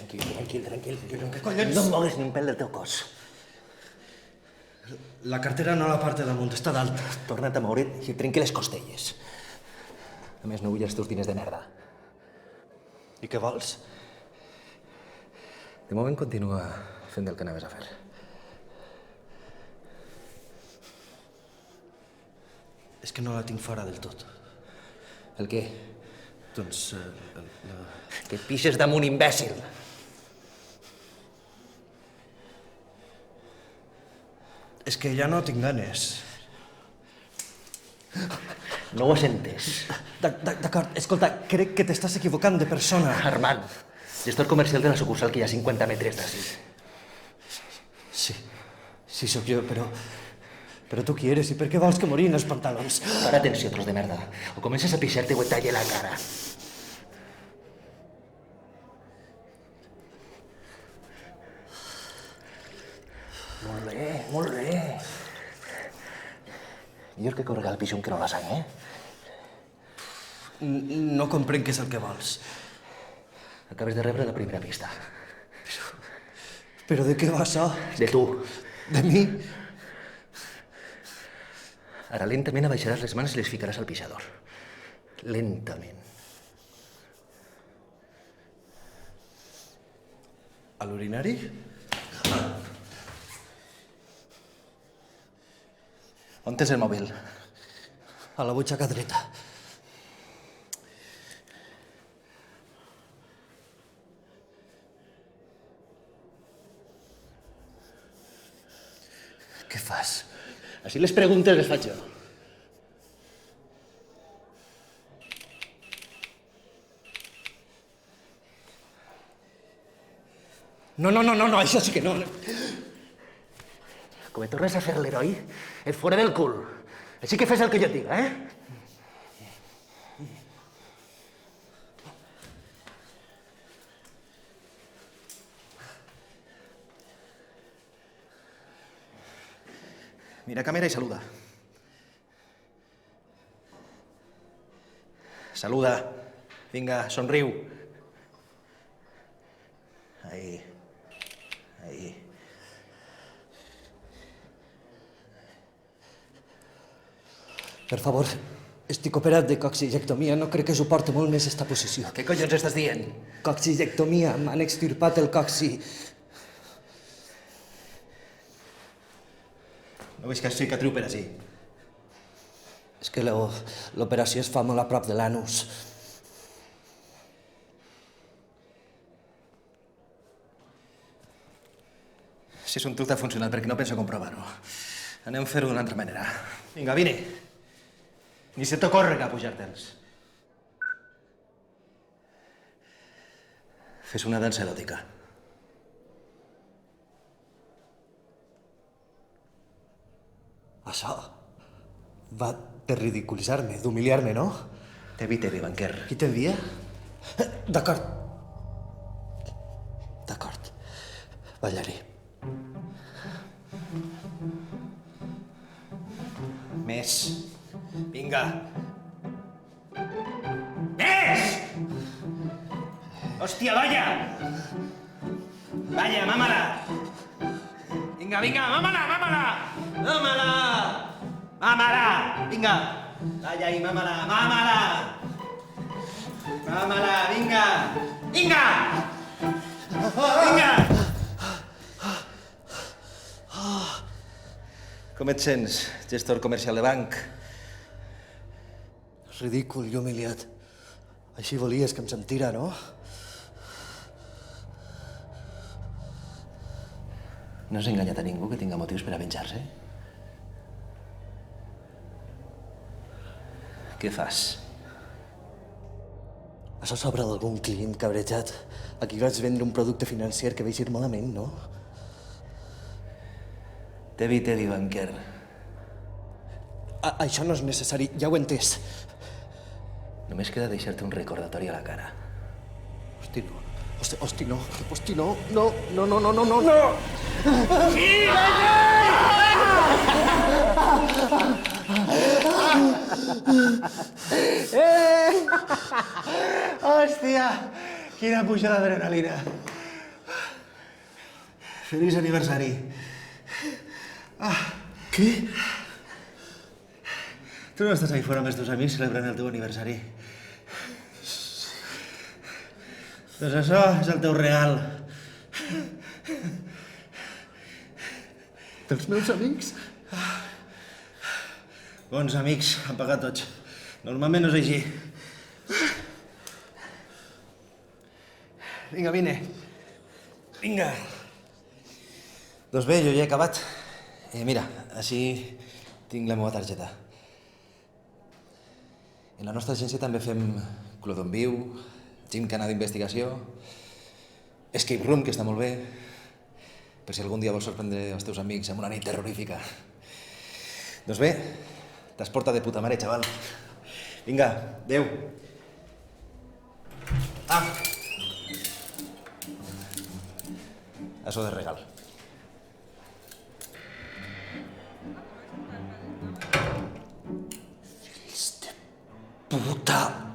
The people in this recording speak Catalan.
Tranquil. Què collons? No em moguis ni un pèl del teu cos. La cartera no la part de damunt, està dalt. Torna't a moure't i trenqui les costelles. A més, no vull els teus diners de merda. I què vols? De moment continua fent el que anaves a fer. És que no la tinc fora del tot. El què? Doncs... Que et pixes damunt, imbècil! És que ja no tinc ganes. No ho has entès. D'acord, escolta, crec que t'estàs equivocant de persona. Armand, gestor comercial de la sucursal que hi ha a 50 metres d'ací. Sí, sóc jo, però... Però tu qui eres i per què vols que morin els pantalons? Para atenció, tros de merda. O comences a pixar-te o et talle la cara. Molt bé. Millor que correga el pixum que no la sang, eh? No comprenc què és el que vols. Acabes de rebre la primera pista. Però de què va això? De tu. De mi? Ara lentament abaixaràs les mans i les ficaràs al pixador. Lentament. A l'urinari? On tens el mòbil? A la butxaca dreta. Què fas? Així les preguntes les faig jo. No, això sí que no. Com et tornes a fer l'heroi, et fora del cul. Així que fes el que jo et diga, eh? Mira a càmera i saluda. Saluda. Vinga, somriu. Ahí. Per favor, estic operat de coxidectomia. No crec que suporti molt més esta posició. Què collons estàs dient? Coxidectomia. M'han extirpat el coxi. No veig que és cicatriu per ací. És que l'operació es fa molt a prop de l'anus. Si és un truc t'ha funcionat, perquè no penso comprovar-ho. Anem a fer-ho d'una altra manera. Vinga, vine. Ni se t'ocorre a pujar-te'ls. Fes una dansa eròtica. Això va de ridiculitzar-me, d'humiliar-me, no? Tevi, banquer. Qui t'envia? D'acord. Ballaré. Més. Vinga. Més! Hòstia, vaya! Vaya, mámala! Vinga, mámala! Mámala! Vinga! Vaya ahí, mámala! Mámala, vinga! Vinga! Com et sents, gestor comercial de banc? Ridícul i humiliat. Així volies que em sentira, no? No has enganyat a ningú que tinga motius per a venjar-se? Què fas? Això s'obre d'algun client cabrejat. Aquí vaig vendre un producte financer que vaig ir malament, no? Tevi, banquer. Això no és necessari, ja ho he entès. Només queda deixar-te un recordatori a la cara. Hosti, no. No! Sí, Hòstia, quina pujada d'adrenalina. Feliç aniversari. Què? Tu no estàs ahí fora amb els teus amics celebrant el teu aniversari. Doncs això és el teu regal. Dels meus amics? Bons amics, han pagat tots. Normalment no és així. Vinga, vine. Vinga. Doncs bé, jo ja he acabat. Mira, així tinc la meva targeta. En la nostra agència també fem Club on Viu, gimcana d'investigació, escape room, que està molt bé, per si algun dia vols sorprendre els teus amics amb una nit terrorífica. Doncs bé, t'has portat de puta mare, xaval. Vinga, adeu. Això de regal. Puta